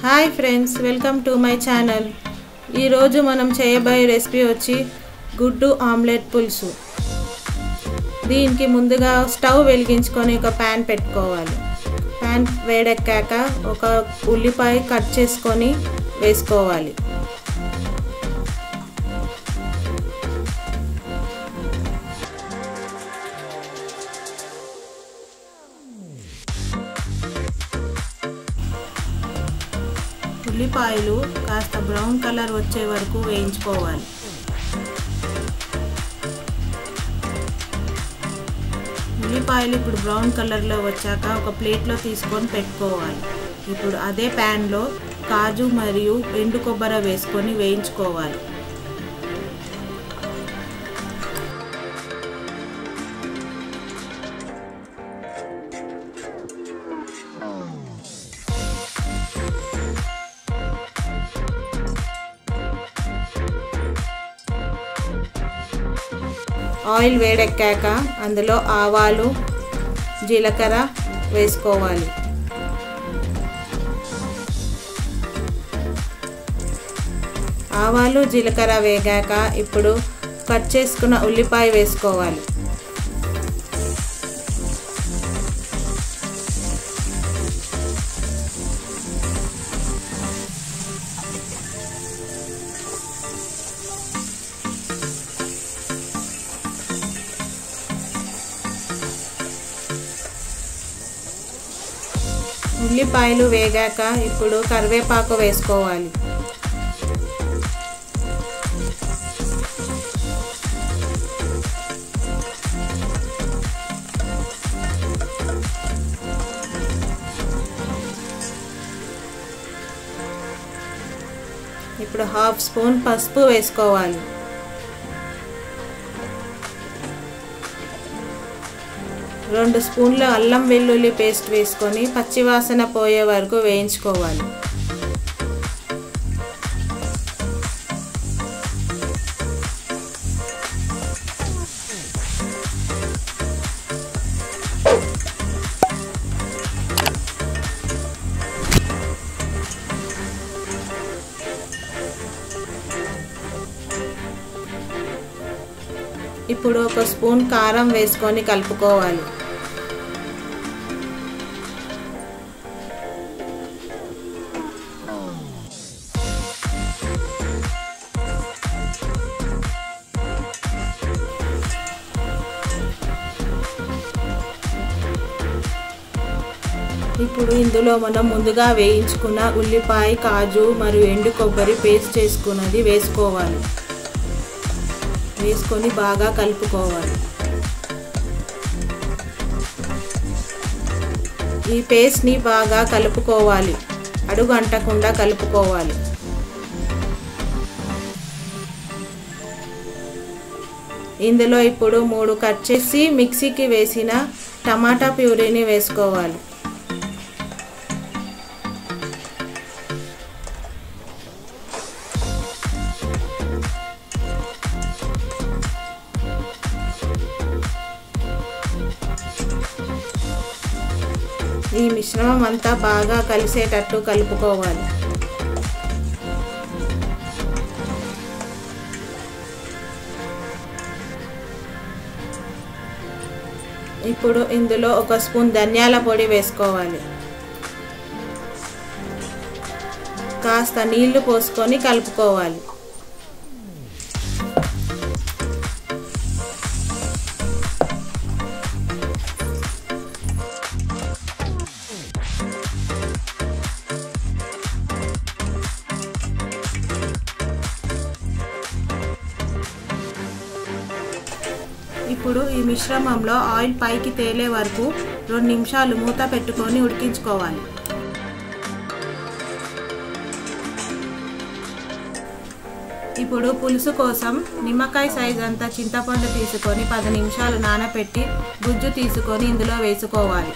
Hi friends, welcome to my channel. ఈరోజు మనం చేయబోయే రెసిపీ వచ్చి గుడ్డు ఆమ్లెట్ పులుసు. దీనికి ముందుగా స్టవ్ వెలిగించుకొని ఒక ప్యాన్ పెట్టుకోవాలి. ప్యాన్ వేడెక్కాక ఒక ఉల్లిపాయ కట్ చేసుకొని వేసుకోవాలి. ఉల్లిపాయలు కాస్త బ్రౌన్ కలర్ వచ్చే వరకు వేయించుకోవాలి. ఉల్లిపాయలు ఇప్పుడు బ్రౌన్ కలర్లో వచ్చాక ఒక ప్లేట్లో తీసుకొని పెట్టుకోవాలి. ఇప్పుడు అదే ప్యాన్లో కాజు మరియు ఎండు కొబ్బరి వేసుకొని వేయించుకోవాలి. ఆయిల్ వేడెక్కాక అందులో ఆవాలు, జీలకర్ర వేసుకోవాలి. ఆవాలు జీలకర్ర వేగాక ఇప్పుడు కట్ చేసుకున్న ఉల్లిపాయ వేసుకోవాలి. ఉల్లిపాయలు వేగాక ఇప్పుడు కరివేపాకు వేసుకోవాలి. ఇప్పుడు హాఫ్ స్పూన్ పసుపు వేసుకోవాలి. రెండు స్పూన్ల అల్లం వెల్లుల్లి పేస్ట్ వేసుకొని పచ్చివాసన పోయే వరకు వేయించుకోవాలి. ఇప్పుడు ఒక స్పూన్ కారం వేసుకొని కలుపుకోవాలి. ఇప్పుడు ఇందులో మనం ముందుగా వేయించుకున్న ఉల్లిపాయ, కాజు మరియు ఎండు కొబ్బరి పేస్ట్ చేసుకున్నది వేసుకోవాలి. వేసుకొని బాగా కలుపుకోవాలి. ఈ పేస్ట్ని బాగా కలుపుకోవాలి, అడుగు అంటకుండా కలుపుకోవాలి. ఇందులో ఇప్పుడు 3 కట్ చేసి మిక్సీకి వేసిన టమాటా ప్యూరీని వేసుకోవాలి. ఈ మిశ్రమం అంతా బాగా కలిసేటట్టు కలుపుకోవాలి. ఇప్పుడు ఇందులో ఒక స్పూన్ ధనియాల పొడి వేసుకోవాలి. కాస్త నీళ్లు పోసుకొని కలుపుకోవాలి. ఇప్పుడు ఈ మిశ్రమంలో ఆయిల్ పైకి తేలే వరకు 2 నిమిషాలు మూత పెట్టుకొని ఉడికించుకోవాలి. ఇప్పుడు పులుసు కోసం నిమ్మకాయ సైజ్ అంతా చింతపండు తీసుకొని 10 నిమిషాలు నానబెట్టి గుజ్జు తీసుకొని ఇందులో వేసుకోవాలి.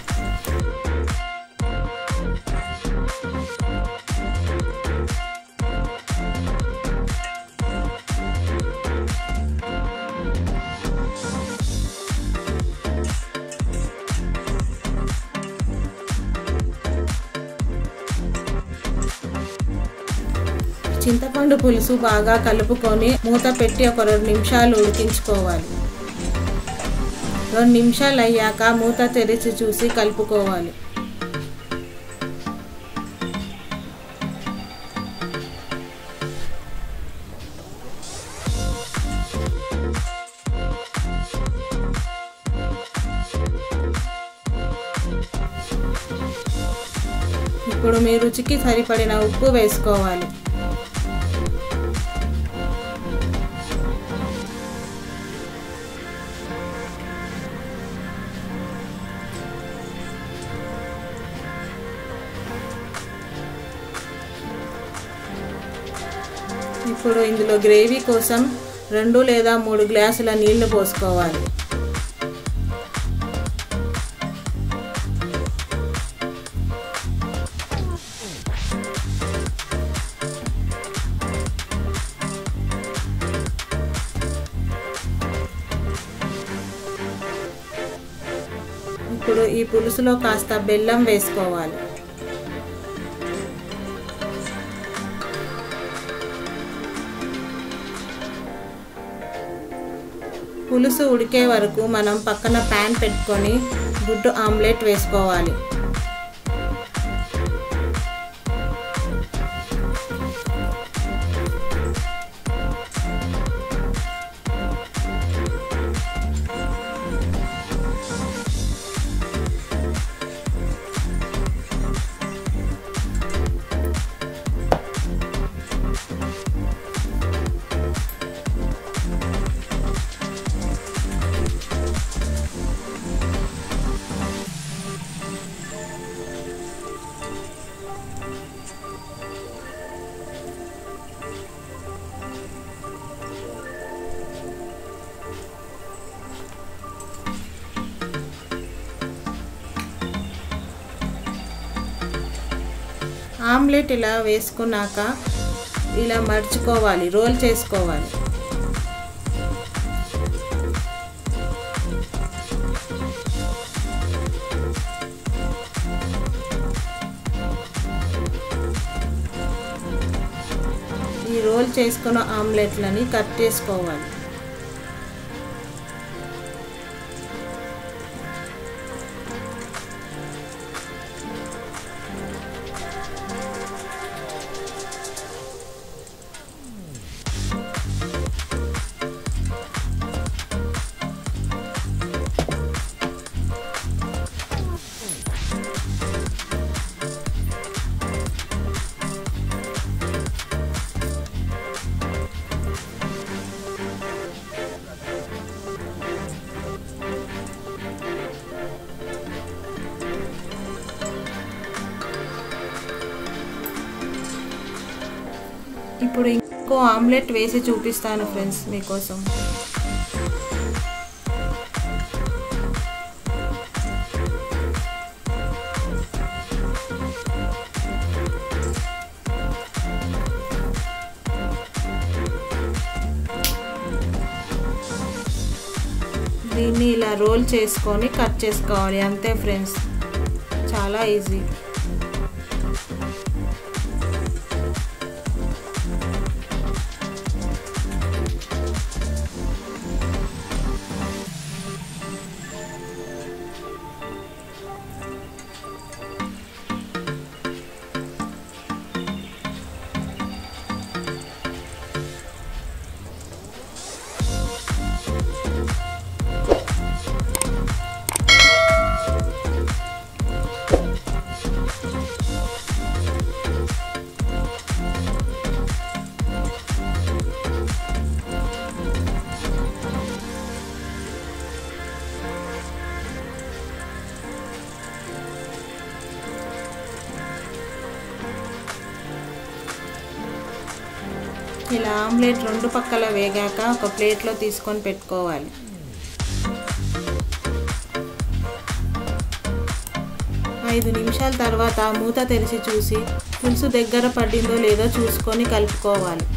చింతపండు పులుసు బాగా కలుపుకొని మూత పెట్టి ఒక 2 నిమిషాలు ఉడికించుకోవాలి. 2 నిమిషాలు అయ్యాక మూత తెరిచి చూసి కలుపుకోవాలి. ఇప్పుడు మీ రుచికి సరిపడిన ఉప్పు వేసుకోవాలి. ఇప్పుడు ఇందులో గ్రేవీ కోసం 2 లేదా 3 గ్లాసుల నీళ్లు పోసుకోవాలి. ఇప్పుడు ఈ పులుసులో కాస్త బెల్లం వేసుకోవాలి. పులుసు ఉడికే వరకు మనం పక్కన ప్యాన్ పెట్టుకొని గుడ్డు ఆమ్లెట్ వేసుకోవాలి. ఆమ్లెట్ ఇలా వేసుకున్నాక ఇలా మర్చుకోవాలి, రోల్ చేసుకోవాలి. ఈ రోల్ చేసుకున్న ఆమ్లెట్లని కట్ చేసుకోవాలి. ఇప్పుడు ఇంకో ఆమ్లెట్ వేసి చూపిస్తాను ఫ్రెండ్స్ మీకోసం. దీన్ని ఇలా రోల్ చేసుకొని కట్ చేసుకోవాలి, అంతే ఫ్రెండ్స్, చాలా ఈజీ. ఇలా ఆమ్లెట్ 2 పక్కల వేగాక ఒక ప్లేట్లో తీసుకొని పెట్టుకోవాలి. ఐదు నిమిషాల తర్వాత మూత తెరిచి చూసి పులుసు దగ్గర పడిందో లేదో చూసుకొని కలుపుకోవాలి.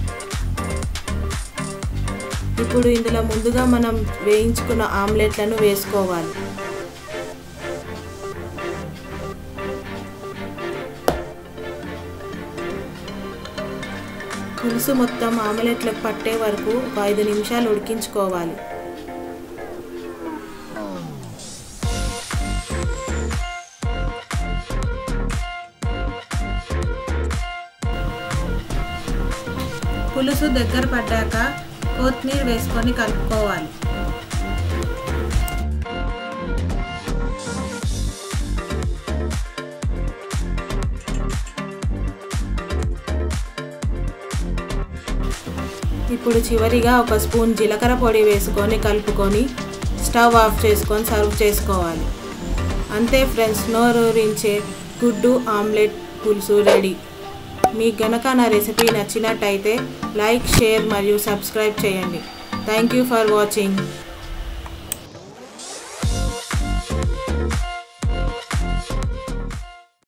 ఇప్పుడు ఇందులో ముందుగా మనం వేయించుకున్న ఆమ్లెట్లను వేసుకోవాలి. పులుసు మొత్తం ఆమ్లెట్లకు పట్టే వరకు ఒక 5 నిమిషాలు ఉడికించుకోవాలి. పులుసు దగ్గర పడ్డాక కొత్తిమీర వేసుకొని కలుపుకోవాలి. ఇప్పుడు చివరిగా ఒక స్పూన్ జీలకర్ర పొడి వేసుకొని కలుపుకొని స్టవ్ ఆఫ్ చేసుకొని సర్వ్ చేసుకోవాలి. అంతే ఫ్రెండ్స్, నోరూరించే గుడ్డు ఆమ్లెట్ పులుసు రెడీ. మీకు గనక నా రెసిపీ నచ్చినట్టయితే లైక్, షేర్ మరియు సబ్స్క్రైబ్ చేయండి. Thank you for watching.